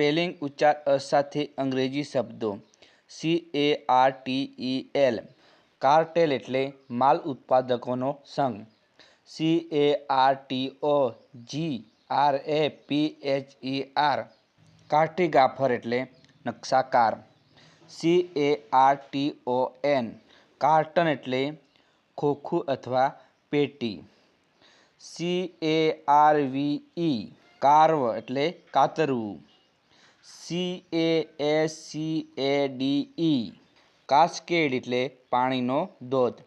Spelling ઉચ્ચાર સાથે અંગ્રેજી શબ્દો CARTEL કાર્ટેલ એટલે માલ ઉત્પાદકોનો સંઘ, CARTOGRAPHER કાર્ટોગ્રાફર એટલે નકશાકાર, CARTON કાર્ટન એટલે ખોખું અથવા પેટી, CARVE કાર્વ એટલે કાતરવું, CASCADE કાસ્કેડ એટલે પાણીનો ધોધ,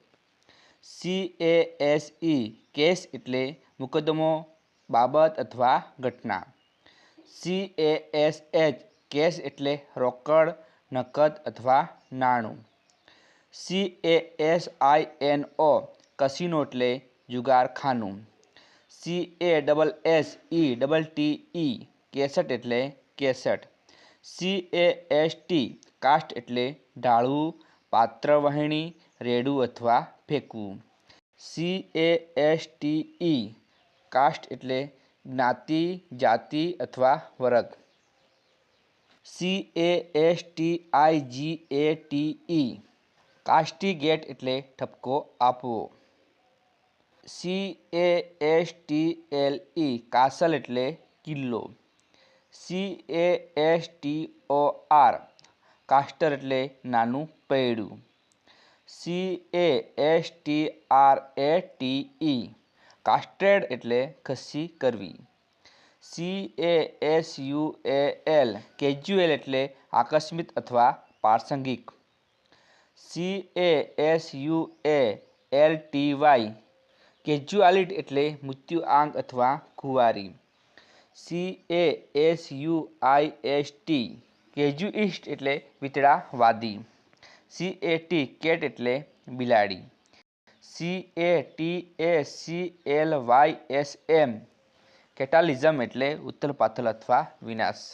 CASE કેસ એટલે મુકદ્દમો, બાબત અથવા ઘટના, CASH કેશ એટલે રોકડ, નકદ અથવા નાણું, CASINO કસિનો એટલે જુગારખાનું, CASSETTE કેસેટ એટલે કેસેટ, CAST કાસ્ટ એટલે ઢાળવું, પાત્ર વહેણી, રેડવું અથવા ફેંકવું, CASTE કાસ્ટ એટલે જ્ઞાતિ, જાતિ અથવા વર્ગ, CASTIGATE કાસ્ટિગેટ એટલે ઠપકો આપવો, CASTLE કાસલ એટલે કિલ્લો, CASTOR કાસ્ટર એટલે નાનું પૈડું, CASTRATE કાસ્ટ્રેડ એટલે ખસી કરવી, CASUAL કેઝ્યુઅલ એટલે આકસ્મિક અથવા પ્રાસંગિક, CASUALTY કેઝ્યુઆલિટી એટલે મૃત્યુઆંક અથવા ખુવારી, CASUIST કેઝ્યુઇસ્ટ એટલે વિતળાવાદી, CAT કેટ એટલે બિલાડી, CATACLYSM કેટલિઝમ એટલે ઉથલપાથલ અથવા વિનાશ।